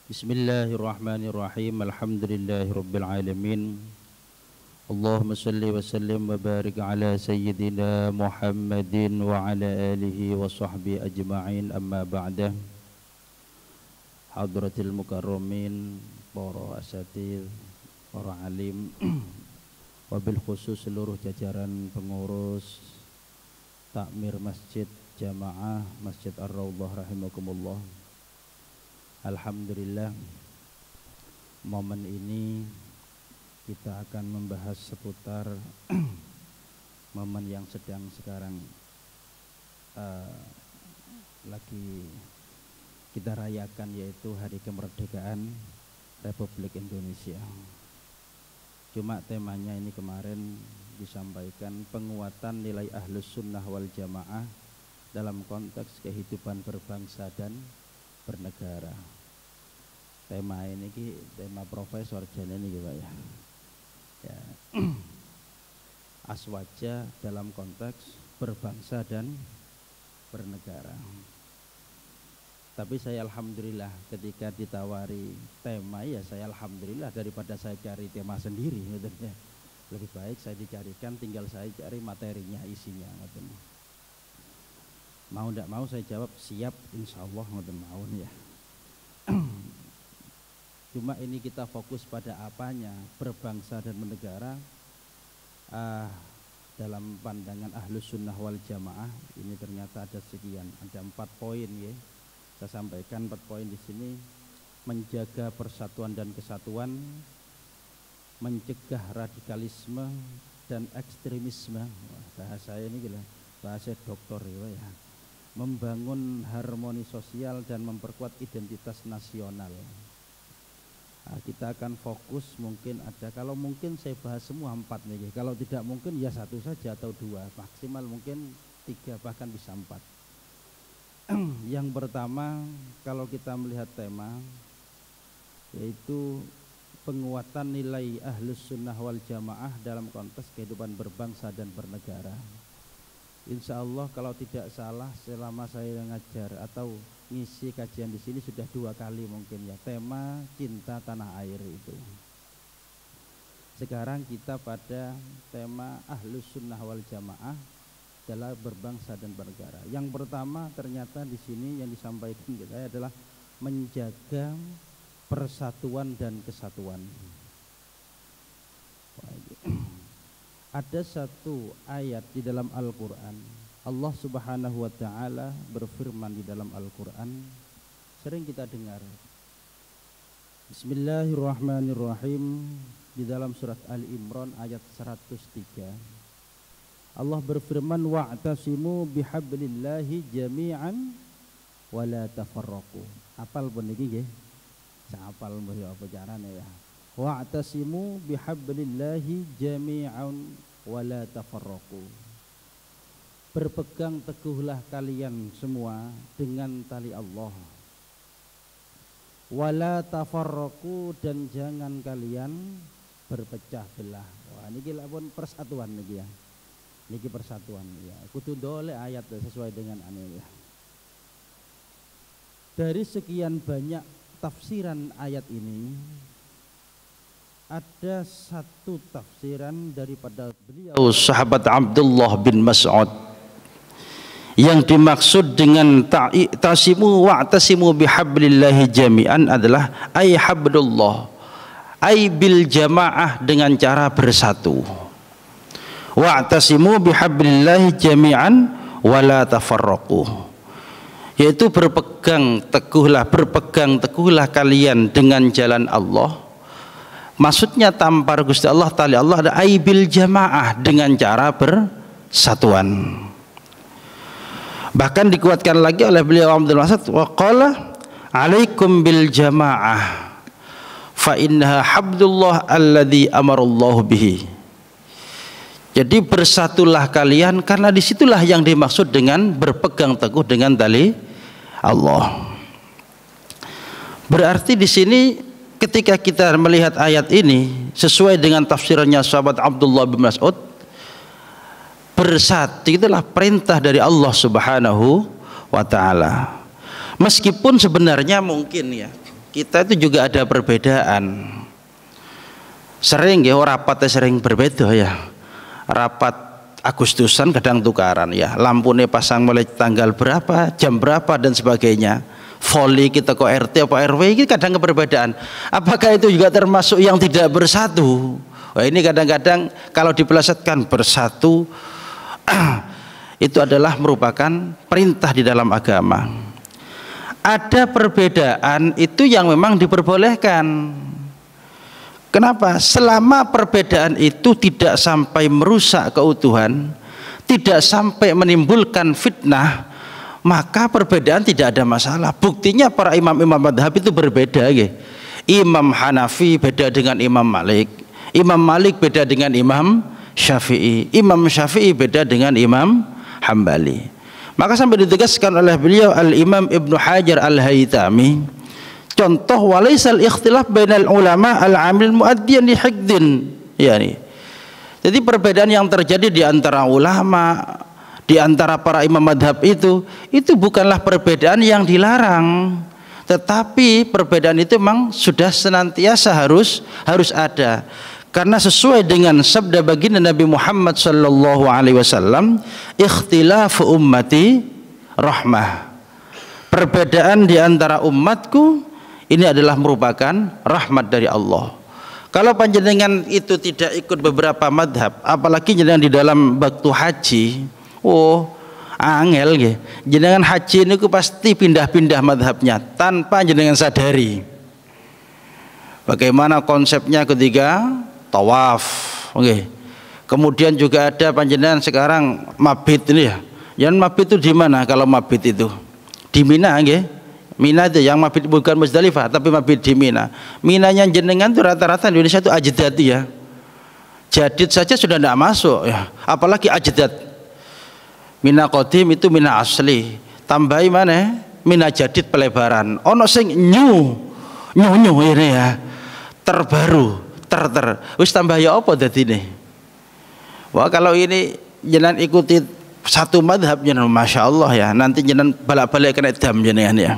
Bismillahirrahmanirrahim. Alhamdulillahirabbil alamin. Allahumma shalli wa sallim wa barik ala sayyidina Muhammadin wa ala alihi wa sahbihi ajma'in. Amma ba'da. Hadratil mukarramin, para asatidz, para alim, wabil khusus seluruh jajaran pengurus takmir Masjid Jamaah Masjid Ar-Raudhah rahimakumullah. Alhamdulillah, momen ini kita akan membahas seputar momen yang sedang sekarang lagi kita rayakan, yaitu Hari Kemerdekaan Republik Indonesia. Cuma temanya ini kemarin disampaikan penguatan nilai Ahlus Sunnah wal Jamaah dalam konteks kehidupan berbangsa dan bernegara. Tema ini tema Profesor Jan ini gitu ya. Aswaja dalam konteks berbangsa dan bernegara. Tapi saya alhamdulillah ketika ditawari tema, ya saya alhamdulillah daripada saya cari tema sendiri gitu ya. Lebih baik saya dicarikan, tinggal saya cari materinya, isinya gitu. Mau tidak mau saya jawab siap, insya Allah mau ya. Cuma ini kita fokus pada apanya, berbangsa dan bernegara. Dalam pandangan Ahlus Sunnah wal Jamaah ini ternyata ada sekian, ada 4 poin ya. Saya sampaikan 4 poin di sini: menjaga persatuan dan kesatuan, mencegah radikalisme dan ekstremisme. Bahasa ini gila, bahasa doktor ya. Membangun harmoni sosial dan memperkuat identitas nasional. Nah, kita akan fokus, mungkin ada, kalau mungkin saya bahas semua 4 nih, kalau tidak mungkin ya 1 saja atau 2, maksimal mungkin 3 bahkan bisa 4. Yang pertama, kalau kita melihat tema, yaitu penguatan nilai Ahlus Sunnah wal Jamaah dalam konteks kehidupan berbangsa dan bernegara. Insya Allah kalau tidak salah selama saya ngajar atau ngisi kajian di sini sudah 2 kali mungkin ya, tema cinta tanah air itu. Sekarang kita pada tema Ahlus Sunnah wal Jamaah dalam berbangsa dan bernegara. Yang pertama ternyata di sini yang disampaikan kita adalah menjaga persatuan dan kesatuan. Ada satu ayat di dalam Al-Quran, Allah Subhanahu wa ta'ala berfirman di dalam Al-Quran, sering kita dengar. Bismillahirrahmanirrahim. Di dalam surat Ali Imran ayat 103, Allah berfirman, wa'tasimu bihablillahi jami'an wa la tafarraqu. Apal pun iki nggih? Sapal mboyo apa carane ya? Wa'tasimu bihablillahi jami'an wa la tafarraqu. Berpegang teguhlah kalian semua dengan tali Allah. Wala tafarraqu, dan jangan kalian berpecah belah. Wah niki pun persatuan niki ya. Niki persatuan ya. Kudu ndole ayat sesuai dengan ane ya. Dari sekian banyak tafsiran ayat ini, ada satu tafsiran daripada beliau sahabat Abdullah bin Mas'ud. Yang dimaksud dengan ta'tasimu wa'tasimu bihablillahi jami'an adalah ay hablullah, ay bil jamaah, dengan cara bersatu. Wa'tasimu bihablillahi jami'an wa la tafarraqu, yaitu berpegang teguhlah kalian dengan jalan Allah. Maksudnya tampar Gusti Allah, tali Allah, ada ay bil jamaah, dengan cara bersatuan. Bahkan dikuatkan lagi oleh beliau Abdul Mas'ud, wa qala alaikum bil jamaah fa innaha habdullah alladzi amarallahu bihi. Jadi bersatulah kalian, karena disitulah yang dimaksud dengan berpegang teguh dengan tali Allah. Berarti di sini ketika kita melihat ayat ini sesuai dengan tafsirannya sahabat Abdullah bin Mas'ud, bersatu itulah perintah dari Allah Subhanahu wa ta'ala. Meskipun sebenarnya mungkin ya, kita itu juga ada perbedaan. Sering ya rapatnya sering berbeda ya. Rapat Agustusan kadang tukaran ya. Lampunya pasang mulai tanggal berapa, jam berapa dan sebagainya. Voli kita ke RT apa RW ini kadang keberbedaan. Apakah itu juga termasuk yang tidak bersatu? Wah, ini kadang-kadang kalau dipelesetkan bersatu itu adalah merupakan perintah di dalam agama. Ada perbedaan itu yang memang diperbolehkan. Kenapa? Selama perbedaan itu tidak sampai merusak keutuhan, tidak sampai menimbulkan fitnah, maka perbedaan tidak ada masalah. Buktinya para imam-imam madhab itu berbeda ya. Imam Hanafi beda dengan Imam Malik, Imam Malik beda dengan Imam Syafi'i, Imam Syafi'i beda dengan Imam Hambali. Maka sampai ditegaskan oleh beliau Al-Imam Ibnu Hajar Al-Haytami, contoh walaisal ikhtilaf bainal ulama al-amil muaddiyan li hikdin, yani. Jadi perbedaan yang terjadi di antara ulama, di antara para imam madhab itu bukanlah perbedaan yang dilarang, tetapi perbedaan itu memang sudah senantiasa harus ada. Karena sesuai dengan sabda baginda Nabi Muhammad sallallahu alaihi wasallam, ikhtilafu ummati rahmah. Perbedaan di antara umatku ini adalah merupakan rahmat dari Allah. Kalau panjenengan itu tidak ikut beberapa madhab, apalagi jenengan di dalam waktu haji, angel nggih. Jenengan haji niku pasti pindah-pindah madhabnya tanpa jenengan sadari. Bagaimana konsepnya ketika tawaf, okay. Kemudian juga ada panjenengan sekarang mabit ini ya. Yang mabit itu di mana? Kalau mabit itu di Mina, okay. Mina itu yang mabit bukan Muzdalifah, tapi mabit di Mina. Minanya jenengan itu rata-rata di Indonesia itu ajdad ya. Jadid saja sudah tidak masuk ya, apalagi ajdad. Mina qadim itu Mina asli. Tambahi mana? Mina jadid pelebaran. Ono sing new ini ya. Terbaru. Wis tambah ya apa dadine? Wah, kalau ini jenengan ikuti satu madhab jenengan Masya Allah ya, nanti jenengan balik-balik kena dam jenengan ya.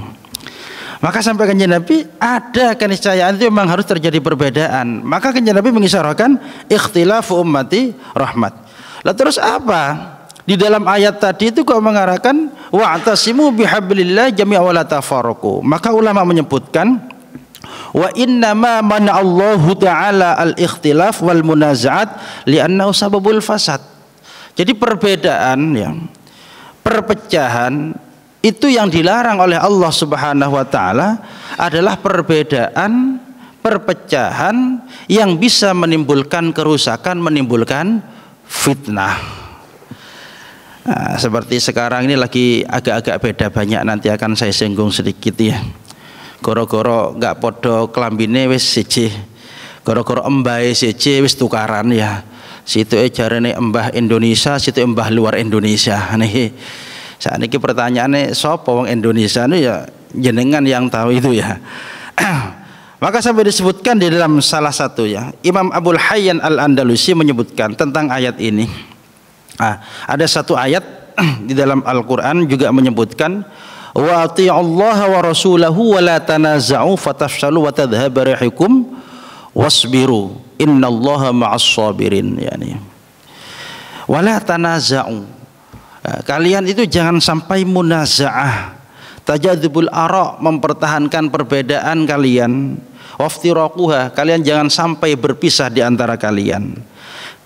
Maka sampai kanjeng Nabi ada keniscayaan itu memang harus terjadi perbedaan. Maka kanjeng Nabi mengisyaratkan ikhtilafu ummati rahmat. Lah terus apa? Di dalam ayat tadi itu kok mengarahkan wa'tasimu bihablillah jami'a wa la tafarraqu. Maka ulama menyebutkan wa innama mana'allahu ta'ala al-ikhtilaf wal munaza'at li'annahu sababul fasad. Jadi perbedaan ya, perpecahan itu yang dilarang oleh Allah Subhanahu wa taala adalah perpecahan yang bisa menimbulkan kerusakan, menimbulkan fitnah. Nah, seperti sekarang ini lagi agak-agak beda banyak, nanti akan saya singgung sedikit ya. Goro-goro gak podo kelambine wis siji, goro-goro embahe siji wis tukaran ya. Situ jarane embah Indonesia, situ embah luar Indonesia. Nih saat ini pertanyaannya sapa wong Indonesia nih ya, jenengan yang tahu itu ya. Maka sampai disebutkan di dalam salah satu ya, Imam Abul Hayyan Al-Andalusi menyebutkan tentang ayat ini. Ada satu ayat di dalam Al-Quran juga menyebutkan wa ati'ullaha wa rasulahu wa la tanaza'u fatafshalu wa tadhhaba rihukum wasbiru innallaha ma'as sabirin, yani wa la tanaza'u, kalian itu jangan sampai munaza'ah, tajadzubul ara', mempertahankan perbedaan kalian, waftiraquha, kalian jangan sampai berpisah di antara kalian.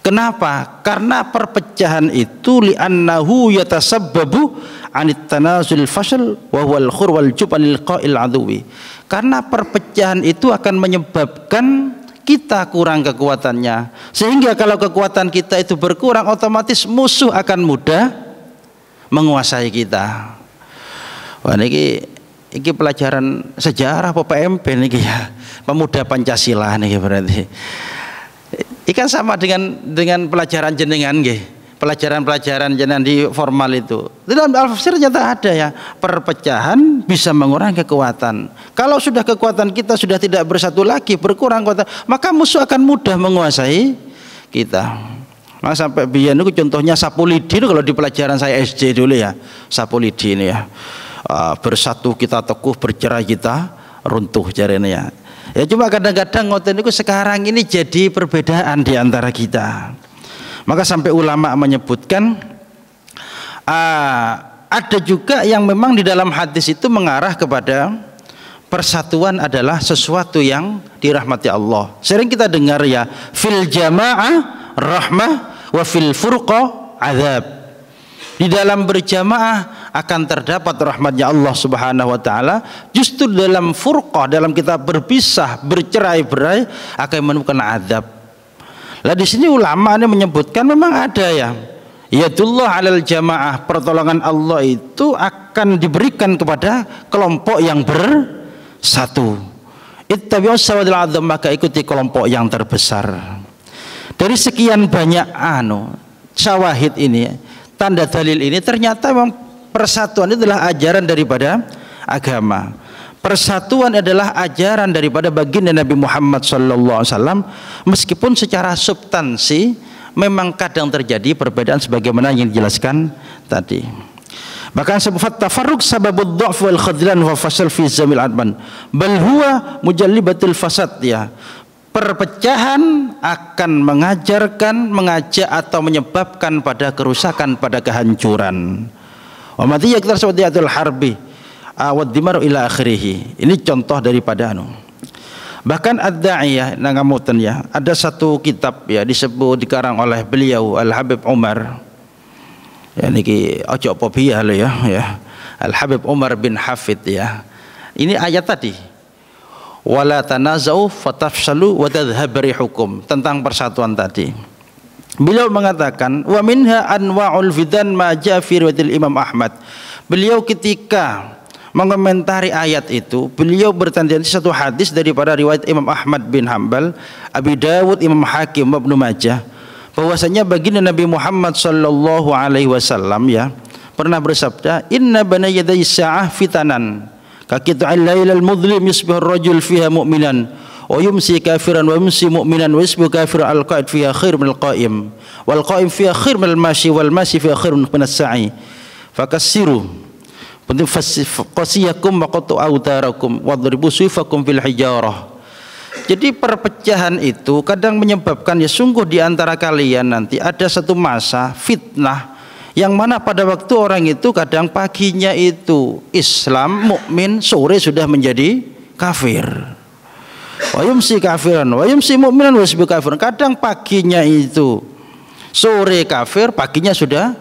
Kenapa? Karena perpecahan itu li'annahu yatasabbabu anit tanazul fashl wa huwal khur wal jub anil qa'il aduwi. Karena perpecahan itu akan menyebabkan kita kurang kekuatannya, sehingga kalau kekuatan kita itu berkurang, otomatis musuh akan mudah menguasai kita. Wah, ini pelajaran sejarah apa PMP niki ya, pemuda Pancasila niki berarti. Ikan sama dengan pelajaran jenengan nggih. Pelajaran-pelajaran jenengan di formal itu. Di dalam Al-Tafsir ternyata ada ya, perpecahan bisa mengurangi kekuatan. Kalau sudah kekuatan kita sudah tidak bersatu lagi, berkurang kekuatan, maka musuh akan mudah menguasai kita. Nah, sampai biyen itu contohnya sapu lidi itu, kalau di pelajaran saya SD dulu ya, sapu lidi ini ya. Bersatu kita teguh, bercerai kita runtuh jarene ya. Ya cuma kadang-kadang ngoten niku sekarang ini jadi perbedaan di antara kita. Maka sampai ulama menyebutkan ada juga yang memang di dalam hadis itu mengarah kepada persatuan adalah sesuatu yang dirahmati Allah. Sering kita dengar ya, fil jamaah rahmah wa fil furqa azab. Di dalam berjamaah akan terdapat rahmatnya Allah Subhanahu wa taala. Justru dalam furqah, dalam kita berpisah, bercerai-berai akan menemukan azab. Lah di sini ulama ini menyebutkan memang ada ya. Yadullah 'alal jamaah, pertolongan Allah itu akan diberikan kepada kelompok yang bersatu. Ittabi'us sawadil 'adzam, maka ikuti kelompok yang terbesar. Dari sekian banyak syawahid ini, tanda dalil ini, ternyata memang persatuan itu adalah ajaran daripada agama. Persatuan adalah ajaran daripada baginda Nabi Muhammad SAW, meskipun secara substansi memang kadang terjadi perbedaan sebagaimana yang dijelaskan tadi. Bahkan sebab tafarruq sababud dha'f wal khadlan wa fasal fi zamil adman bal huwa mujallibatul fasad ya. Perpecahan akan mengajak atau menyebabkan pada kerusakan, pada kehancuran. Wa madhiya aktsar sawadiyatul harbi wa dimar ila akhirih. Ini contoh daripada Bahkan ad-da'iyah nangamutan ya, ada satu kitab ya disebut dikarang oleh beliau Al-Habib Umar. Ya niki ojo apa biya ya. Al-Habib Umar bin Hafid ya. Ini ayat tadi. Wala tanazau fatafsalu wa tadhhab rihukum, tentang persatuan tadi. Beliau mengatakan wa minha anwa'ul fidan ma ja'a fi riwayatil Imam Ahmad. Beliau ketika mengomentari ayat itu, beliau bertandingan satu hadis daripada riwayat Imam Ahmad bin Hambal, Abi Dawud, Imam Hakim, Ibnu Majah, bahwasanya baginda Nabi Muhammad sallallahu alaihi wasallam ya pernah bersabda, inna bana yaday sa'ah fitanan kakitu al-lailal mudlim yusbihu ar-rajul fiha mu'minan wa yumsi kafiran wa yumsi mu'minan wa yusbihu kafiran al-qa'id fiha khair min al-qa'im wal qa'im fiha khair min al-mashi wal mashi fiha khair min as-sa'i fakassiru qasiyakum wa qatu awtarakum wadribu suifakum fil hijarah. Jadi perpecahan itu kadang menyebabkan ya sungguh di antara kalian nanti ada satu masa fitnah yang mana pada waktu orang itu kadang paginya itu Islam mukmin, sore sudah menjadi kafir. Wa yumsi kafiran wa yumsi mu'minan wa yusbihu kafiran. Kadang paginya itu sore kafir, paginya sudah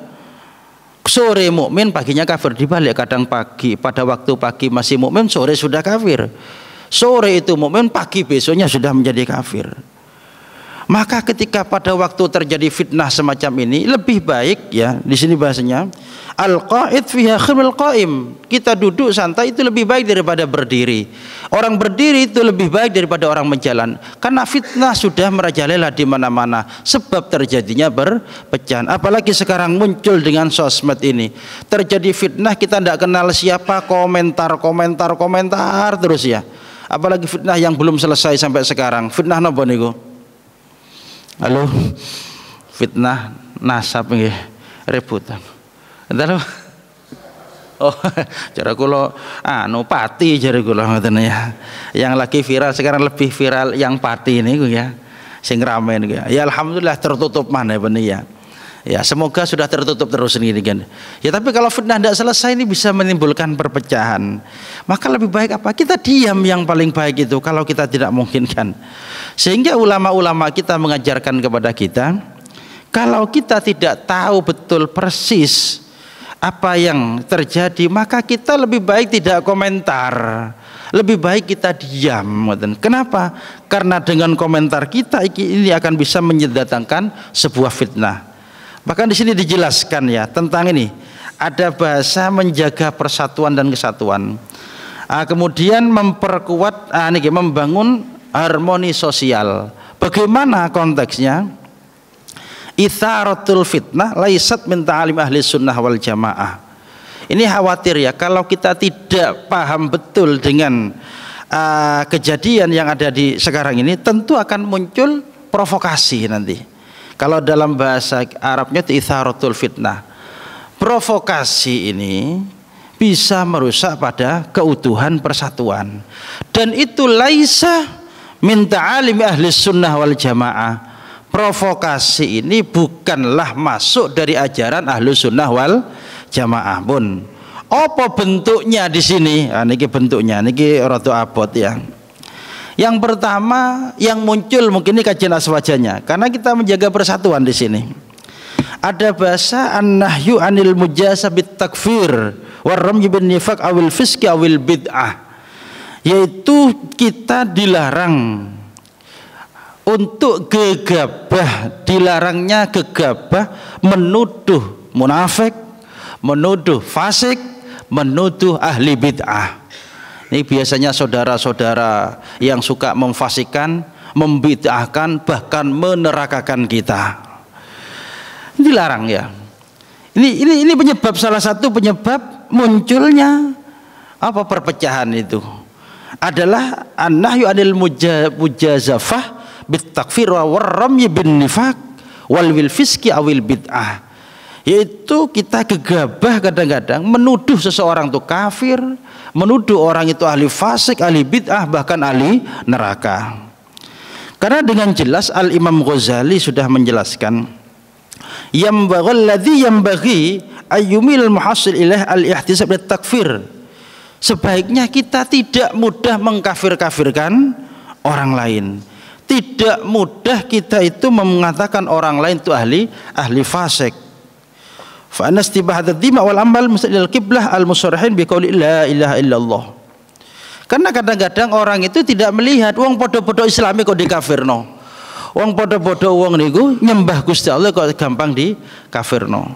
sore mukmin, paginya kafir. Dibalik, kadang pagi pada waktu pagi masih mukmin, sore sudah kafir. Sore itu mukmin, pagi besoknya sudah menjadi kafir. Maka ketika pada waktu terjadi fitnah semacam ini, lebih baik ya, di sini bahasanya al-qa'id fiha khairul qa'im. Kita duduk santai itu lebih baik daripada berdiri. Orang berdiri itu lebih baik daripada orang menjalan. Karena fitnah sudah merajalela di mana-mana, sebab terjadinya perpecahan. Apalagi sekarang muncul dengan sosmed ini. Terjadi fitnah, kita tidak kenal siapa, komentar terus ya. Apalagi fitnah yang belum selesai sampai sekarang. Fitnah napa niku? Halo, fitnah nasab nggih, rebutan. Entar oh, cara kula pati jare kula ngoten ya. Yang lagi viral sekarang, lebih viral yang pati niku ya. Sing rame niku ya. Ya alhamdulillah tertutup maneh bener ya. Ya semoga sudah tertutup terus ini kan. Ya tapi kalau fitnah tidak selesai ini bisa menimbulkan perpecahan. Maka lebih baik apa? Kita diam, yang paling baik itu kalau kita tidak memungkinkan. Sehingga ulama-ulama kita mengajarkan kepada kita, kalau kita tidak tahu betul persis apa yang terjadi, maka kita lebih baik tidak komentar. Lebih baik kita diam. Kenapa? Karena dengan komentar kita ini akan bisa mendatangkan sebuah fitnah. Bahkan di sini dijelaskan ya tentang ini, ada bahasa menjaga persatuan dan kesatuan. Kemudian memperkuat, membangun harmoni sosial. Bagaimana konteksnya? Itsaratul fitnah laisat min ta'alim ahli sunnah wal jamaah. Ini khawatir ya kalau kita tidak paham betul dengan kejadian yang ada di sekarang ini, tentu akan muncul provokasi nanti. Kalau dalam bahasa Arabnya itu itsaratul fitnah. Provokasi ini bisa merusak pada keutuhan persatuan. Dan itu laisa min ta'alimi ahli sunnah wal jamaah. Provokasi ini bukanlah masuk dari ajaran ahlu sunnah wal jamaah pun. Apa bentuknya di sini? Niki bentuknya, niki rada abot ya. Yang pertama yang muncul mungkin ini kajian aswajanya, karena kita menjaga persatuan di sini. Ada bahasa an-nahyu anil mujasabit takfir warramyi bin nifaq awil fiski awil bid'ah, yaitu kita dilarang untuk gegabah, dilarangnya gegabah menuduh munafik, menuduh fasik, menuduh ahli bid'ah. Ini biasanya saudara-saudara yang suka memfasikan, membid'ahkan, bahkan menerakakan kita. Dilarang ya. Ini penyebab, salah satu penyebab munculnya apa perpecahan itu adalah an-nahyu anil mujazafah bitakfir wa warramyi bin nifaq wal wil fiski awil bid'ah, yaitu kita gegabah kadang-kadang menuduh seseorang itu kafir, menuduh orang itu ahli fasik, ahli bid'ah, bahkan ahli neraka. Karena dengan jelas Al-Imam Ghazali sudah menjelaskan yambaghi ayyumil muhassil ilaih al-ihtisab lit takfir, sebaiknya kita tidak mudah mengkafir-kafirkan orang lain. Tidak mudah kita itu mengatakan orang lain itu ahli fasik. Fa anastibahad ad-dima wal amal mustaqil qiblah al-musarrihin bi qouli la ilaha illallah. Karena kadang-kadang orang itu tidak melihat wong podo-podo Islami kok dikafirno. Wong podo-podo wong niku nyembah Gusti Allah kok gampang dikafirno.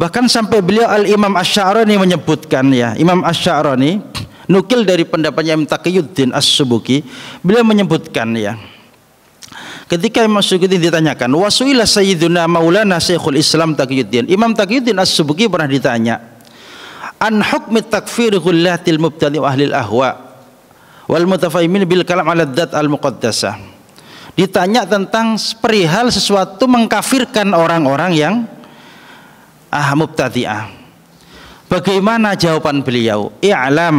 Bahkan sampai beliau Al-Imam Asy-Sya'rani menyebutkan ya, Imam Asy-Sya'rani nukil dari pendapatnya Imam Taqiyuddin As-Subuki, beliau menyebutkan ya, ketika Imam Suyuti ditanyakan, wasuila sayyiduna maulana Syekhul Islam Taqiyuddin, Imam Taqiyuddin As-Subuki pernah ditanya an hukmi takfir ghullatil mubtadi wa ahlil ahwa wal mutafaimin bil kalam ala dzat al muqaddasah. Ditanya tentang perihal sesuatu mengkafirkan orang-orang yang mubtadi'ah. Bagaimana jawaban beliau? I'lam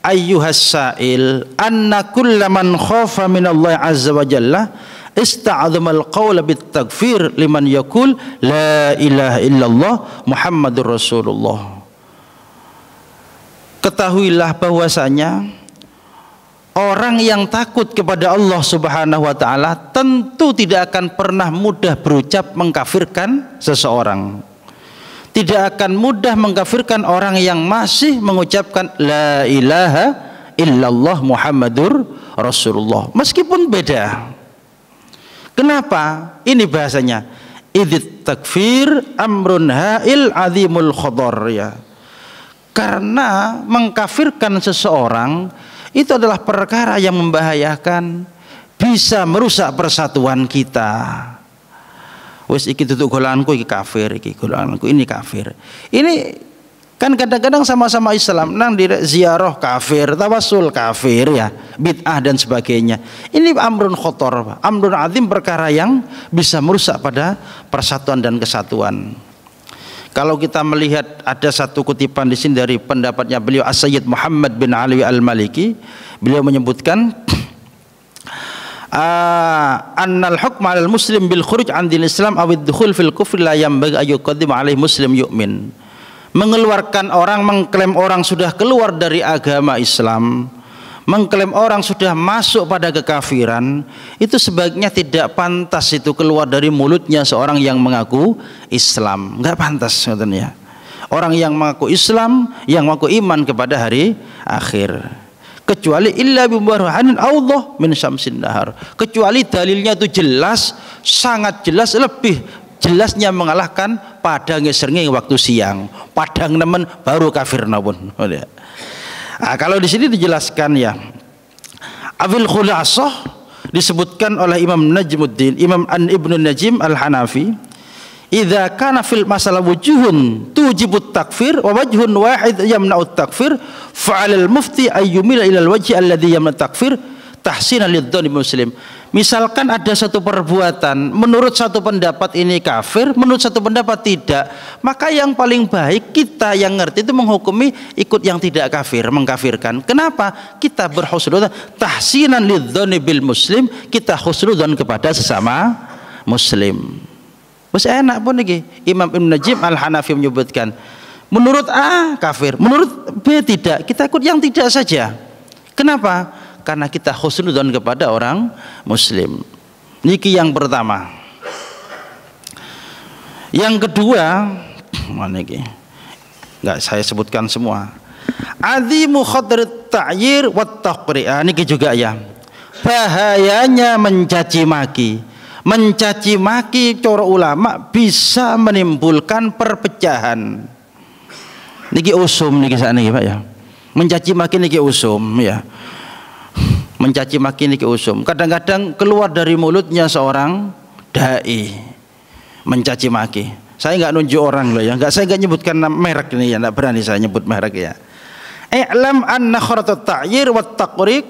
ayyuhas sa'il anna kullaman khafa minallahi azza wa jalla ista'adhamal qawla bit takfir liman yaqul la ilaha illallah Muhammadur Rasulullah. Ketahuilah bahwasanya orang yang takut kepada Allah Subhanahu wa taala tentu tidak akan pernah mudah berucap mengkafirkan seseorang. Tidak akan mudah mengkafirkan orang yang masih mengucapkan la ilaha illallah Muhammadur Rasulullah, meskipun beda. Kenapa? Ini bahasanya idzit takfir amrun ha'il azimul khadar ya. Karena mengkafirkan seseorang itu adalah perkara yang membahayakan, bisa merusak persatuan kita. Wes iki tutuk golanku iki kafir, iki golanku ini kafir. Ini kan kadang-kadang sama-sama Islam, nang di ziarah kafir, tawasul kafir ya, bid'ah dan sebagainya. Ini amrun khotor, amrun azim, perkara yang bisa merusak pada persatuan dan kesatuan. Kalau kita melihat ada satu kutipan di sini dari pendapatnya beliau As-Sayyid Muhammad bin Ali Al-Maliki, beliau menyebutkan annal hukma 'alal muslim bil khuruj 'an dinil Islam aw ad-dukhul fil kufri la yanbaghi ayyuqaddim 'alaihi muslim yu'min. Mengeluarkan orang, mengklaim orang sudah keluar dari agama Islam, mengklaim orang sudah masuk pada kekafiran, itu sebaiknya tidak pantas itu keluar dari mulutnya seorang yang mengaku Islam. Enggak pantas katanya. Orang yang mengaku Islam, yang mengaku iman kepada hari akhir. Kecuali illa biburhanin Allah min syamsin nahar, kecuali dalilnya itu jelas, sangat jelas, lebih jelasnya mengalahkan padang srengenge waktu siang, padang nemen baru kafir napun. Kalau di sini dijelaskan ya, Abil Khulasah disebutkan oleh Imam Najmuddin, Imam Ibnu Najim Al-Hanafi, idza kana fil masalah wujuhun tujibut takfir wa wajhun wahid yamna'ut takfir fa'alal mufti ayyumila ilal wajhi alladhi yamna'ut takfir tahsinan lidhani muslim. Misalkan ada satu perbuatan, menurut satu pendapat ini kafir, menurut satu pendapat tidak, maka yang paling baik kita yang ngerti itu menghukumi ikut yang tidak kafir, mengkafirkan. Kenapa? Kita berhusnudzon, tahsinan lidzoni bil muslim, kita husnudzon kepada sesama muslim. Wes enak pun iki. Imam Ibn Najib Al-Hanafi menyebutkan, menurut A kafir, menurut B tidak, kita ikut yang tidak saja. Kenapa? Karena kita husnudzon kepada orang muslim. Niki yang pertama. Yang kedua, mana iki? Enggak saya sebutkan semua. Azimu khatrit ta'yir wat taqri'. Niki juga ya. Bahayanya mencaci maki. Mencaci maki cara ulama bisa menimbulkan perpecahan. Niki usum niki sakniki Pak ya. Mencaci maki niki usum ya. Mencaci maki niki usum. Kadang-kadang keluar dari mulutnya seorang dai mencaci maki. Saya nggak nunjuk orang loh ya, saya nggak nyebutkan merek ini ya, nggak berani saya nyebut merek ya. I'lam anna kharatut ta'yir wat taqriq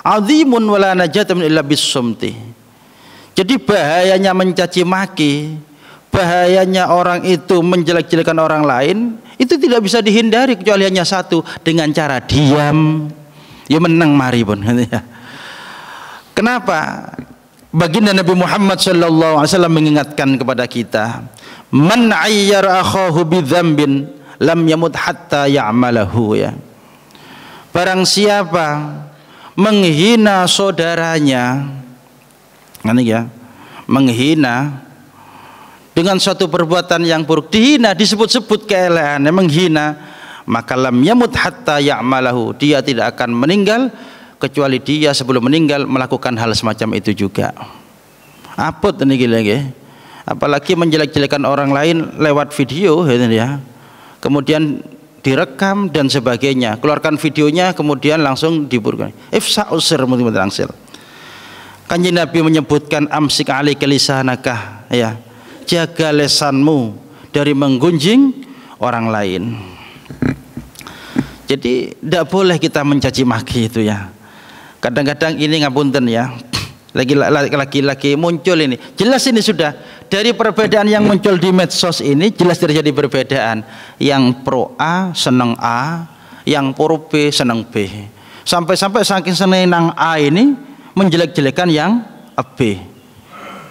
azimun wala najata min illa bisumti. Jadi bahayanya mencaci maki, bahayanya orang itu menjelek-jelekan orang lain, itu tidak bisa dihindari kecuali hanya satu, dengan cara diam. Ya menang mari pun. Kenapa? Baginda Nabi Muhammad sallallahu alaihi wasallam mengingatkan kepada kita, man ayyara akhahu bidzambin lam yamut hatta ya'malahu ya. Barang siapa menghina saudaranya, ini ya, menghina dengan suatu perbuatan yang buruk, dihina, disebut-sebut keeleannya, menghina, maka lam yamut hatta ya'malahu, dia tidak akan meninggal kecuali dia sebelum meninggal melakukan hal semacam itu juga. Apot ini lagi, apalagi menjelek-jelekan orang lain lewat video ya, kemudian direkam dan sebagainya, keluarkan videonya kemudian langsung diburkan. Ifsa usir mutangsil. Kanjeng Nabi menyebutkan amsik alaika lisanaka ya, jaga lesanmu dari menggunjing orang lain. Jadi tidak boleh kita mencaci maki itu ya. Kadang-kadang ini ngapunten ya, lagi-lagi muncul ini. Jelas ini sudah dari perbedaan yang muncul di medsos ini, jelas terjadi perbedaan. Yang pro A seneng A, yang pro B seneng B. Sampai-sampai saking seneng A ini menjelek-jelekan yang B.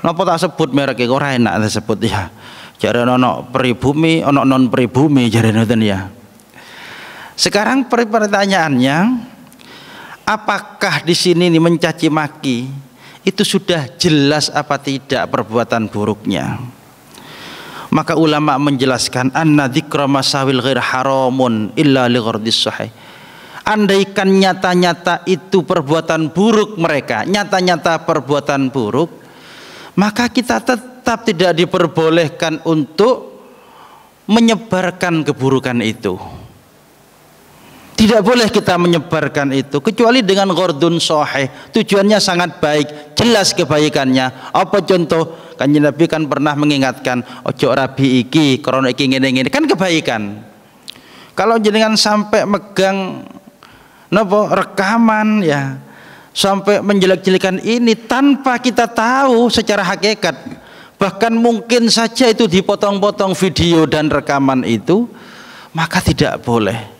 Napa tak sebut merek iki ora enak disebut ya. Jare ono pribumi, ono non pribumi jare ngoten ya. Sekarang pertanyaannya, apakah di sini nih mencaci maki itu sudah jelas apa tidak perbuatan buruknya? Maka ulama menjelaskan anna dzikra masawil ghair haramun illa li ghardis sahih. Andaikan nyata-nyata itu perbuatan buruk mereka, nyata-nyata perbuatan buruk, maka kita tetap tidak diperbolehkan untuk menyebarkan keburukan itu. Tidak boleh kita menyebarkan itu kecuali dengan ghardun sahih, tujuannya sangat baik, jelas kebaikannya. Apa contoh? Kanjeng Nabi kan pernah mengingatkan, ojo rabi iki krana iki ngene-ngene, kan kebaikan. Kalau jenengan sampai megang napa rekaman ya, sampai menjelek-jelekan ini tanpa kita tahu secara hakikat, bahkan mungkin saja itu dipotong-potong video dan rekaman itu, maka tidak boleh.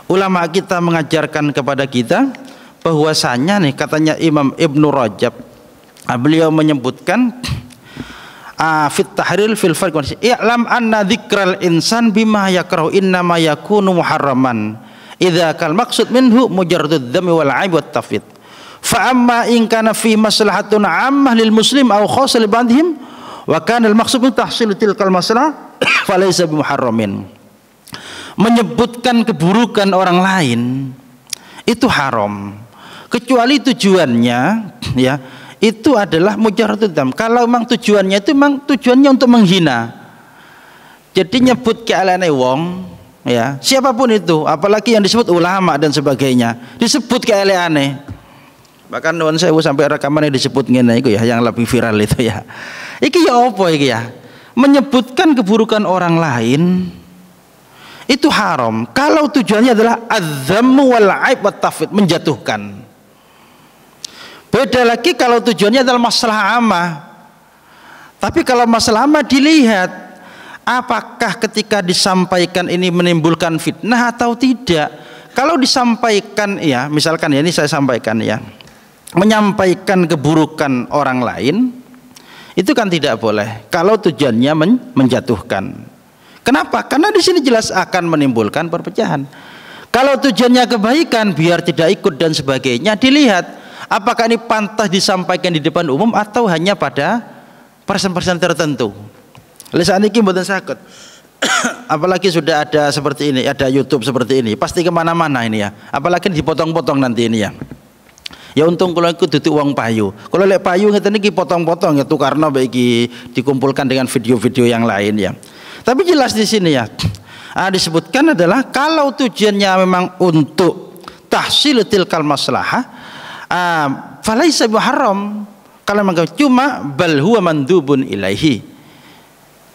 Ulama kita mengajarkan kepada kita bahwasanya nih, katanya Imam Ibnu Rajab, beliau menyebutkan fit tahril fil farq, i'lam anna dzikral insan bima yakrahu inna ma yakunu muharraman idza kal maqsud minhu mujarradud dzami wal aib wat tafid fa amma in kana fi maslahatun ammah lil muslim aw khassa li ba'dihim wa kana al maqsud min tahsil tilkal masalah falaysa bimuharramin. Menyebutkan keburukan orang lain itu haram kecuali tujuannya ya itu adalah mujarradud dzam. Kalau memang tujuannya itu memang tujuannya untuk menghina, jadi nyebut kealaane wong ya, siapapun itu, apalagi yang disebut ulama dan sebagainya, disebut kealaane. Bahkan nuwun sewu sampai rekamannya disebut ngene iku ya, yang lebih viral itu ya. Iki ya apa iki ya? Menyebutkan keburukan orang lain itu haram kalau tujuannya adalah adzammu wal aib wat tafid, menjatuhkan. Beda lagi kalau tujuannya adalah masalah ammah. Tapi kalau masalah ammah dilihat apakah ketika disampaikan ini menimbulkan fitnah atau tidak. Kalau disampaikan ya, misalkan ya, ini saya sampaikan ya, menyampaikan keburukan orang lain itu kan tidak boleh kalau tujuannya menjatuhkan. Kenapa? Karena di sini jelas akan menimbulkan perpecahan. Kalau tujuannya kebaikan biar tidak ikut dan sebagainya, dilihat apakah ini pantas disampaikan di depan umum atau hanya pada persen-persen tertentu. Oleh saat ini mboten saged. Apalagi sudah ada seperti ini, ada YouTube seperti ini, pasti kemana-mana ini ya. Apalagi dipotong-potong nanti ini ya. Ya untung kalau ikut duduk uang payu. Kalau lek payu ngeten iki potong-potong ya tukarno bagi dikumpulkan dengan video-video yang lain ya. Tapi jelas di sini ya. Disebutkan adalah kalau tujuannya memang untuk tahsil tilkal maslahah, falaisa biharam. Kalau memang cuma bal huwa mandubun ilaihi.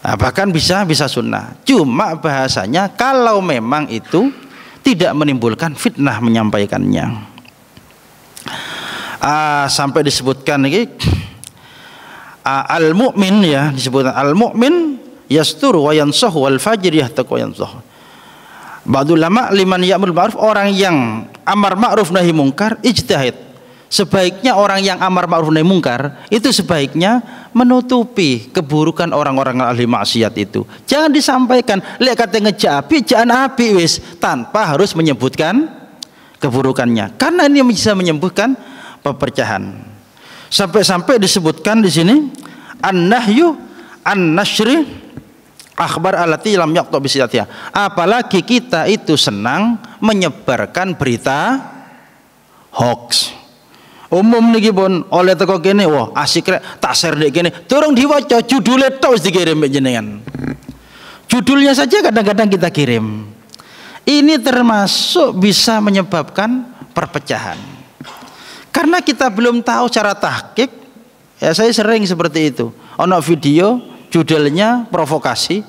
Bahkan bisa sunnah. Cuma bahasanya kalau memang itu tidak menimbulkan fitnah menyampaikannya. Sampai disebutkan ini al-mu'min ya, disebutkan al-mu'min yasturu wa yansahu wal fajir yahtaq wa yansahu. Ba'dul ulama liman ya'mul ma'ruf, orang yang amar ma'ruf nahi mungkar ijtihad. Sebaiknya orang yang amar ma'ruf nahi mungkar itu sebaiknya menutupi keburukan orang-orang ahli maksiat itu. Jangan disampaikan lek kate ngejapi jangan api wis tanpa harus menyebutkan keburukannya. Karena ini bisa menyembuhkan perpecahan. Sampai-sampai disebutkan di sini an-nahyu an-nashri akhbar allati lam yaqta bi sihhatiha. Apalagi kita itu senang menyebarkan berita hoax. Umum niki pun oleh teko kene, wah asik rek tak share dek kene. Durung diwaca judulnya tok wis dikirim jenengan. Judulnya saja kadang-kadang kita kirim. Ini termasuk bisa menyebabkan perpecahan. Karena kita belum tahu cara tahqiq. Ya saya sering seperti itu. Ono video judulnya provokasi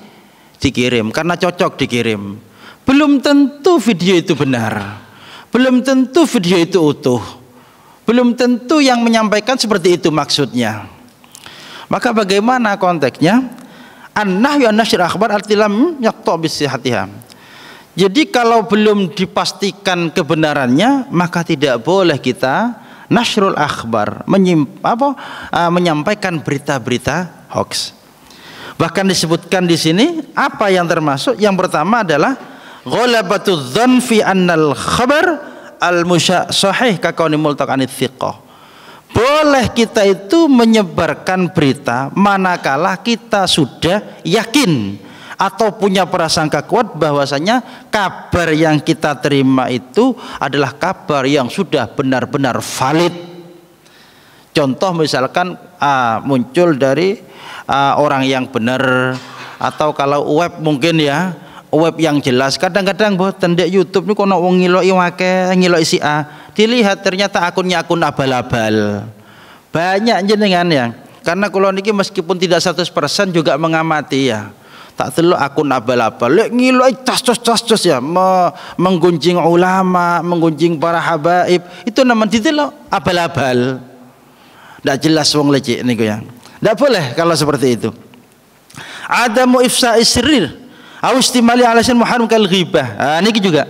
dikirim karena cocok dikirim. Belum tentu video itu benar. Belum tentu video itu utuh. Belum tentu yang menyampaikan seperti itu maksudnya. Maka bagaimana konteksnya? An-nahyu an-nashr akhbar al-tilam yaqta bi sihhatiha. Jadi kalau belum dipastikan kebenarannya, maka tidak boleh kita nasrul akhbar, menyampaikan berita-berita hoax. Bahkan disebutkan di sini apa yang termasuk? Yang pertama adalah ghalabatudz dzan fi annal khabar al-sahih kakauni multaqanit thiqah. Boleh kita itu menyebarkan berita manakala kita sudah yakin atau punya prasangka kuat bahwasanya kabar yang kita terima itu adalah kabar yang sudah benar-benar valid. Contoh misalkan muncul dari orang yang benar, atau kalau web mungkin ya, web yang jelas. Kadang-kadang boten dek YouTube niku kono wong ngiloki wake, ngiloki si A, dilihat ternyata akunnya akun abal-abal. Banyak jenengan ya. Karena kula niki meskipun tidak 100% juga mengamati ya. Tak teluk akun abal-abal. Lek ngiloki tas-tas ya, menggunjing ulama, menggunjing para habaib. Itu namanya ditelok abal-abal. Ndak jelas wong lecik niku ya. Ndak boleh kalau seperti itu. Adamu ifsa'is sirrir austimali alasan muharram kal ghibah. Niki juga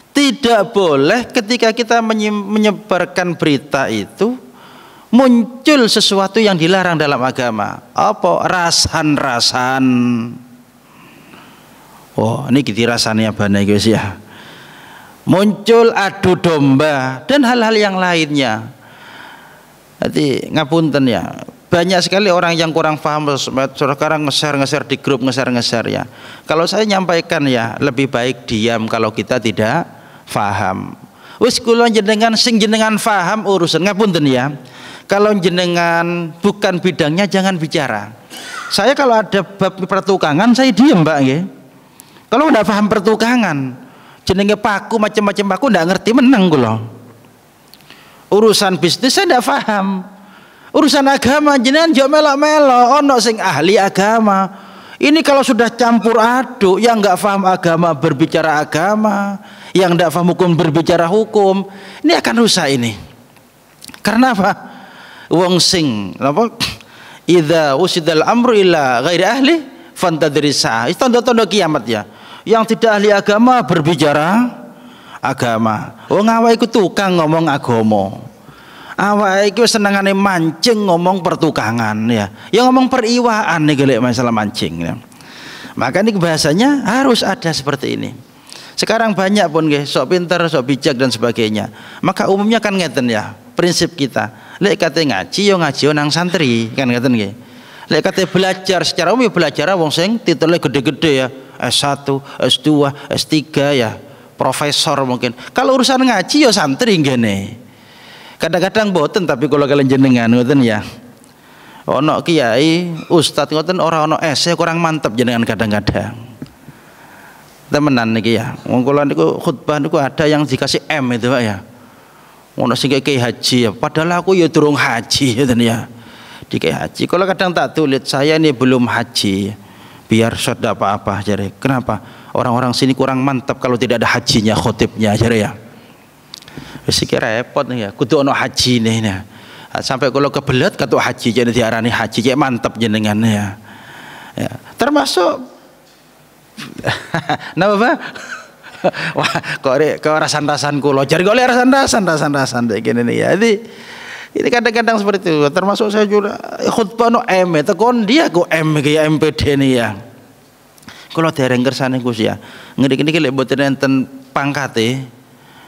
tidak boleh ketika kita menyebarkan berita itu muncul sesuatu yang dilarang dalam agama. Apa? Rasan-rasan. Oh, niki dirasani abane guys ya. Muncul adu domba dan hal-hal yang lainnya. Jadi ngapunten ya. Banyak sekali orang yang kurang paham sekarang nge-share di grup, nge-share ya. Kalau saya nyampaikan ya, lebih baik diam kalau kita tidak paham. Wis kula jenengan sing jenengan paham urusan ngapunten ya. Kalau jenengan bukan bidangnya jangan bicara. Saya kalau ada bab pertukangan saya diam Mbak nggih. Kalau enggak paham pertukangan, jenenge paku macam-macam paku enggak ngerti menang kula. Urusan bisnis saya enggak paham. Urusan agama jenengan yo melok-melok, ono sing ahli agama. Ini kalau sudah campur aduk, yang enggak paham agama berbicara agama, yang enggak paham hukum berbicara hukum, ini akan rusak ini. Karena apa? Wong sing apa? Idza usidal amru ila ghairi ahli fantadrisa. Itu tanda-tanda kiamat ya. Yang tidak ahli agama berbicara agama. Wong awake iku tukang ngomong agama. Awake iki senengane mancing ngomong pertukangan ya. Ya ngomong periwaan nih golek masalah mancing ya. Maka ini bahasanya harus ada seperti ini. Sekarang banyak pun nggih, sok pinter, sok bijak dan sebagainya. Maka umumnya kan ngeten ya, prinsip kita. Lek kate ngaji yo ngaji nang santri, kan ngeten nggih. Lek kate belajar secara umum belajar wong sing titele gede-gede ya, S1, S2, S3 ya, profesor mungkin. Kalau urusan ngaji yo santri ngene. Kadang-kadang boten tapi kalau kalian jenengan ngoten ya. Ono kiai, ustadz ngoten ora ono ese kurang mantep jenengan kadang-kadang. Temenan niki ya. Wong kula niku khutbah niku ada yang dikasih M itu Pak ya. Ono sing kiai haji ya. Padahal aku ya durung haji ngoten ya. Di kiai haji. Kalau kadang tak tulis saya ini belum haji. Biar tidak apa-apa jare. Kenapa? Orang-orang sini kurang mantap kalau tidak ada hajinya khotibnya jare ya. Wis iki repot nih ya. Kudu ono haji nih ya. Sampai kalau kebelet ketua haji jadi diarani haji kayak mantap jenengan ya. Termasuk napa Pak? Wah, kok rasan-rasan kula. Jare kok rasan-rasan kayak gini nih ya. Jadi ini kadang-kadang seperti itu. Termasuk saya juga khutbah no M tekon dia go M kayak MPD nih ya. Kalau dereng kersane Gus ya. Ngriki-niki lek mboten enten pangkate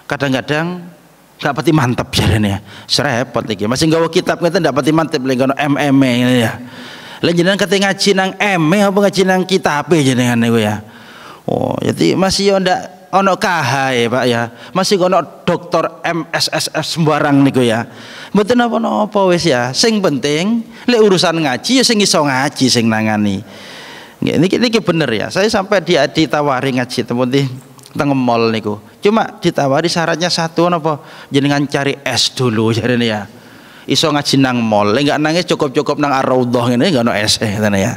kadang-kadang gak pati mantap jarene ya. Serepot iki. Masih nggawa kitab ngeten ndak pati mantap lek ngono MM ya. Lah jenengan kate ngaji nang M apa ngaji nang kitab jenengan niku ya. Oh, jadi masih yo ndak ono KH ya Pak ya. Masih ono doktor MSSS sembarang niku ya. Mboten apa-apa wis ya. Sing penting lek urusan ngaji ya sing iso ngaji sing nangani. Niki bener ya. Saya sampai ditawari ngaji temen teng mall niku. Cuma ditawari syaratnya satu apa? Jenengan cari S dulu jarene ya. Iso ngaji nang mall. Lek enggak nangis cukup-cukup nang Ar-Raudhah ngene enggak ono S ngene ya.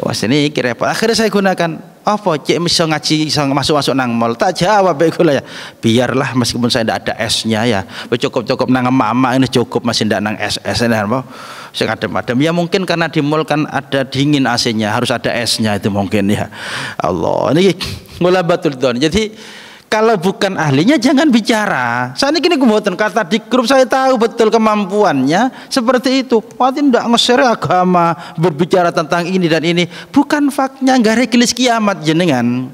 Wes ini repot. Akhirnya saya gunakan apa cek iso ngaji iso masuk-masuk nang mall. Tak jawab kula ya. Biarlah meskipun saya tidak ada S-nya ya. Cukup-cukup nang mama ini cukup masih ndak nang SS ini apa. Sing adem-adem ya mungkin karena di mall kan ada dingin AC-nya, harus ada S-nya itu mungkin ya. Allah, ini mulabatul dzon. Jadi kalau bukan ahlinya jangan bicara. Saat ini kemudian kata di grup saya tahu betul kemampuannya seperti itu. Waktu tidak nge-share agama, berbicara tentang ini dan ini. Bukan faknya, nggak rekilis kiamat jenengan.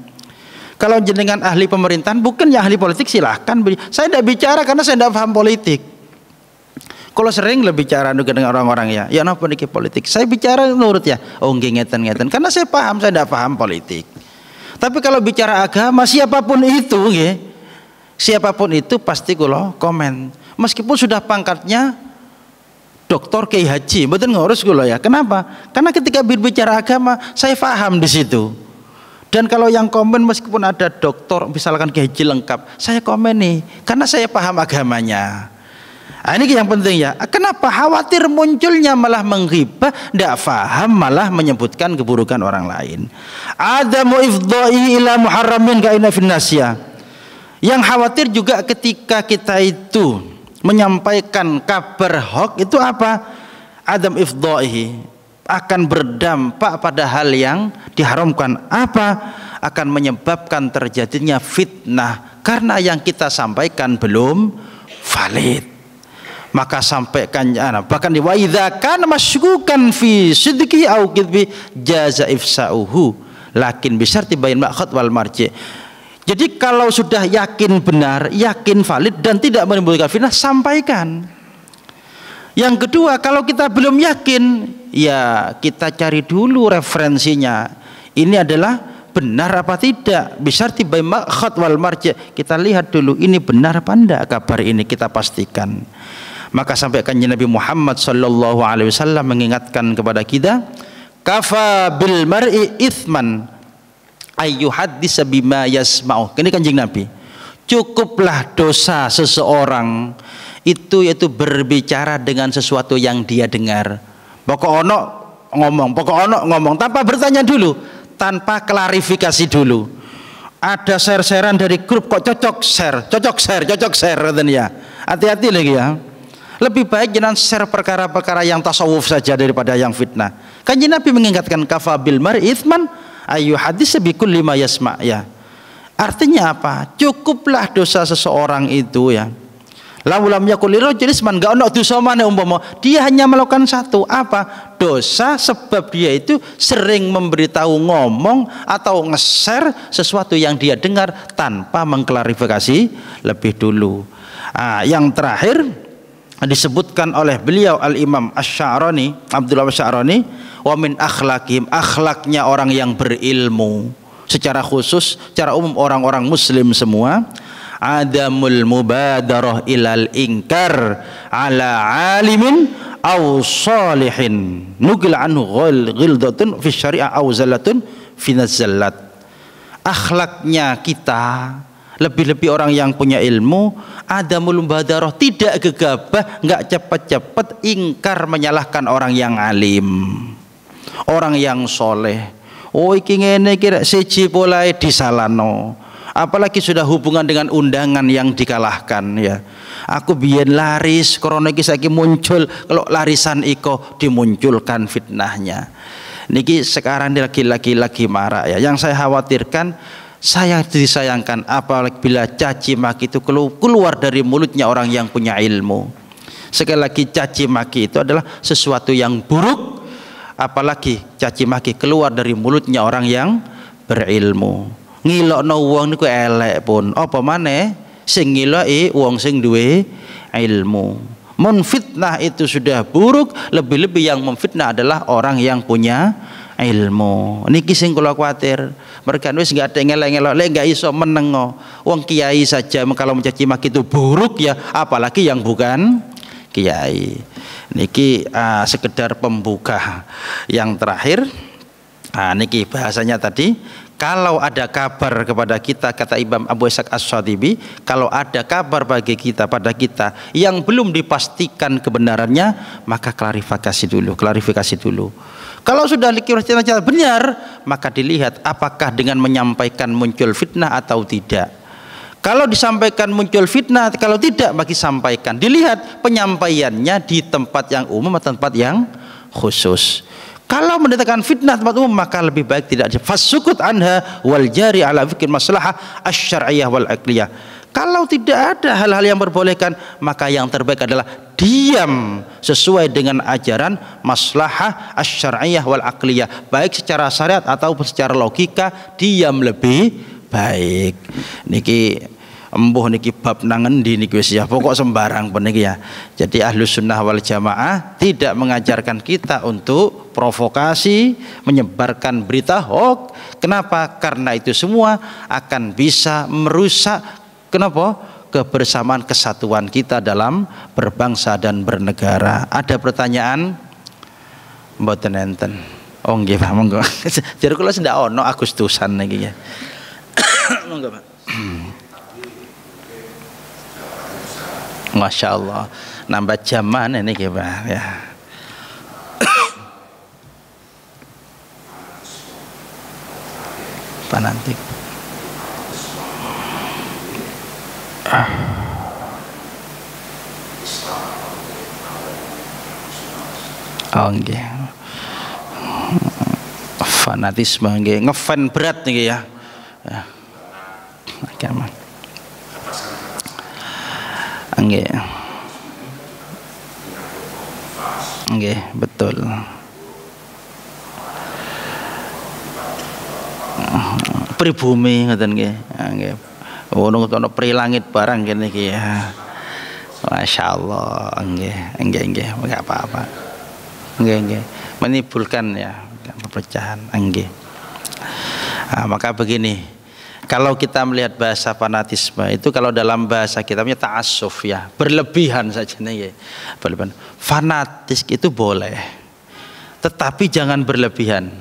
Kalau jenengan ahli pemerintahan, bukan ya ahli politik silahkan. Saya tidak bicara karena saya tidak paham politik. Kalau sering lebih bicara dengan orang-orang ya napa niki politik. Saya bicara menurut ya, oh nggih ngeten-ngeten. Karena saya paham, saya tidak paham politik. Tapi kalau bicara agama siapapun itu nggih, siapapun itu pasti kula komen. Meskipun sudah pangkatnya doktor Kiai Haji, mboten ngurus kula ya. Kenapa? Karena ketika berbicara agama saya paham di situ. Dan kalau yang komen meskipun ada doktor misalkan Kiai Haji lengkap, saya komen nih karena saya paham agamanya. Nah, ini yang penting ya. Kenapa khawatir munculnya malah menghibah, tidak faham malah menyebutkan keburukan orang lain. Adamu ifdha'i ila muharramin ka'ina finnasya. Yang khawatir juga ketika kita itu menyampaikan kabar hoax itu apa? Adam ifdha'i akan berdampak pada hal yang diharamkan. Apa? Akan menyebabkan terjadinya fitnah karena yang kita sampaikan belum valid. Maka sampaikan bahkan wa idza kana masykukan fi sidqi au kidbi jaza ifsa'uhu lakin bisyarti bain ma'khad wal marji. Jadi kalau sudah yakin benar, yakin valid dan tidak menimbulkan fitnah, sampaikan. Yang kedua, kalau kita belum yakin, ya kita cari dulu referensinya. Ini adalah benar apa tidak? Bisyarti bain ma'khad wal marji. Kita lihat dulu ini benar apa enggak kabar ini, kita pastikan. Maka sampai kanjeng Nabi Muhammad sallallahu alaihi wasallam mengingatkan kepada kita, kafa bil mar'i itsman ayyuhaddisa bima yasma'u. Ini kanjeng Nabi. Cukuplah dosa seseorang itu yaitu berbicara dengan sesuatu yang dia dengar. Pokok ono ngomong tanpa bertanya dulu, tanpa klarifikasi dulu. ada share-sharean dari grup kok cocok share katanya ya. Hati-hati lagi ya. Lebih baik jangan share perkara-perkara yang tasawuf saja daripada yang fitnah. Kanjeng Nabi mengingatkan kafabil mar'i itsman ayu hadis bi kulli ma yasma ya. Artinya apa? Cukuplah dosa seseorang itu ya. Laulam yakul lirajul isman, enggak ono dosa mana umpama dia hanya melakukan satu apa? Dosa sebab dia itu sering memberitahu, ngomong atau nge-share sesuatu yang dia dengar tanpa mengklarifikasi lebih dulu. Yang terakhir disebutkan oleh beliau Al-Imam Asy-Sya'rani, Abdullah Asy-Sya'rani, wa min akhlaqihim, akhlaknya orang yang berilmu secara khusus, secara umum orang-orang muslim semua, adamul mubadarah ilal inkar ala alimin aw salihin nugil anhu ghildatun fi syariah aw zallatun fi nazallat. Akhlaknya kita, lebih-lebih orang yang punya ilmu, adamul mubadarah, tidak gegabah, enggak cepat-cepat ingkar menyalahkan orang yang alim, orang yang soleh. Oh iki ngene kira siji polae disalano, apalagi sudah hubungan dengan undangan yang dikalahkan ya. Aku biyen laris, korona iki saiki muncul, kalau larisan iko dimunculkan fitnahnya. Niki sekarang lagi marak ya. Yang saya khawatirkan, saya disayangkan apabila caci maki itu keluar dari mulutnya orang yang punya ilmu. Sekali lagi, caci maki itu adalah sesuatu yang buruk, apalagi caci maki keluar dari mulutnya orang yang berilmu. Ngilokno wong niku elek pun, apa maneh sing ngiloki wong sing duwe ilmu. Menfitnah itu sudah buruk, lebih-lebih yang memfitnah adalah orang yang punya ilmu. Niki sing kula kuwatir. Mereka wis enggak ada ngelek-ngelok, lek enggak iso menengo. Wong kiai saja kalau mencaci maki itu buruk ya, apalagi yang bukan kiai. Niki sekedar pembuka. Yang terakhir, niki bahasanya tadi, kalau ada kabar kepada kita, kata Imam Abu Ishaq Ash-Shatibi, kalau ada kabar bagi kita, pada kita yang belum dipastikan kebenarannya, maka klarifikasi dulu. Kalau sudah dikira-kira benar, maka dilihat apakah dengan menyampaikan muncul fitnah atau tidak. Kalau disampaikan muncul fitnah, kalau tidak bagi sampaikan. Dilihat penyampaiannya di tempat yang umum atau tempat yang khusus. Kalau mendatangkan fitnah tempat umum, maka lebih baik tidak. Fasukut anha wal jari ala fikir maslahah asy-syar'iyyah wal aqliyah. Kalau tidak ada hal-hal yang memperbolehkan, maka yang terbaik adalah diam sesuai dengan ajaran maslahah asy-syar'iyyah wal aqliyah, baik secara syariat ataupun secara logika, diam lebih baik. Niki embuh niki bab nang endi niki wis ya, pokok sembarang peniki ya. Jadi Ahlus Sunnah wal Jamaah tidak mengajarkan kita untuk provokasi, menyebarkan berita hoax. Kenapa? Karena itu semua akan bisa merusak kebersamaan kesatuan kita dalam berbangsa dan bernegara. Ada pertanyaan? Mboten enten. Oh nggih Pak, monggo. Jadi kula sendak ono Agustusan niki ya. Monggo Pak. Masya Allah, nambah zaman ini gimana ya. Apa nanti? Oh nggih. Fanatisme nggih, ngefan berat nggih ya. Agama. Nggih. Nggih, betul. Pribumi ngoten nggih. Nggih. Ono prilangit barang kene iki ya. Masyaallah, nggih, enggak apa-apa. Nggih. Menimbulkan ya perpecahan, nggih. Maka begini, kalau kita melihat bahasa fanatisme itu, kalau dalam bahasa kita punya ta'assuf ya, berlebihan saja nih ya. Berlebihan. Fanatis itu boleh, tetapi jangan berlebihan.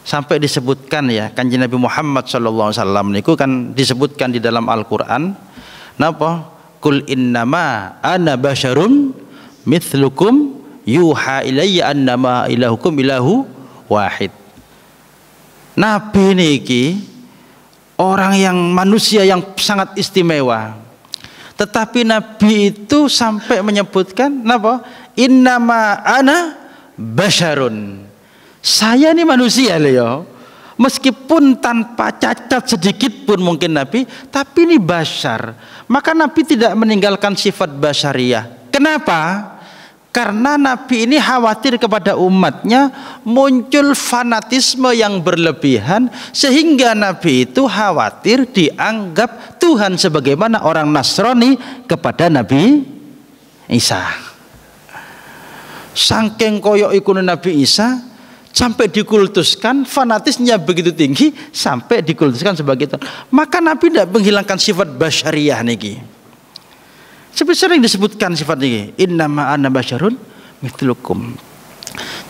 Sampai disebutkan ya, Kanjeng Nabi Muhammad SAW niku kan disebutkan di dalam Al-Qur'an, napa? Kul innama ana basyarum mithlukum yuha ilayya annama ilahukum ilahu wahid. Nabi niki orang yang manusia yang sangat istimewa. Tetapi Nabi itu sampai menyebutkan apa? Innama ana basyarun. Saya ini manusia loh ya. Meskipun tanpa cacat sedikit pun mungkin Nabi, tapi ini basyar. Maka Nabi tidak meninggalkan sifat basyariyah. Kenapa? Karena Nabi ini khawatir kepada umatnya muncul fanatisme yang berlebihan, sehingga Nabi itu khawatir dianggap Tuhan sebagaimana orang Nasrani kepada Nabi Isa. Saking koyok ikut Nabi Isa sampai dikultuskan, fanatisnya begitu tinggi sampai dikultuskan sebagai Tuhan. Maka Nabi tidak menghilangkan sifat basyariyah niki. Seperti sering disebutkan sifat ini, innama ana basyarun mithlukum.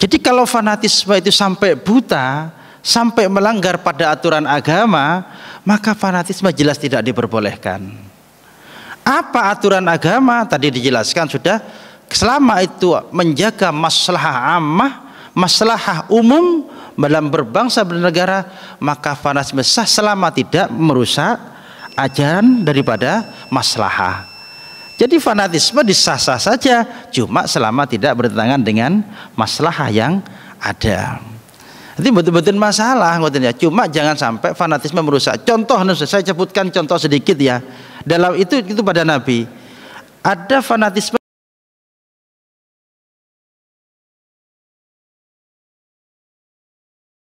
Jadi kalau fanatisme itu sampai buta, sampai melanggar pada aturan agama, maka fanatisme jelas tidak diperbolehkan. Apa aturan agama? Tadi dijelaskan sudah, selama itu menjaga maslahah ammah, maslahah umum dalam berbangsa bernegara, maka fanatisme sah selama tidak merusak ajaran daripada maslahah. Jadi fanatisme disah-sah saja, cuma selama tidak bertentangan dengan maslahah yang ada. Jadi betul-betul masalah, cuma jangan sampai fanatisme merusak. Contoh, saya sebutkan contoh sedikit ya. Dalam itu pada Nabi ada fanatisme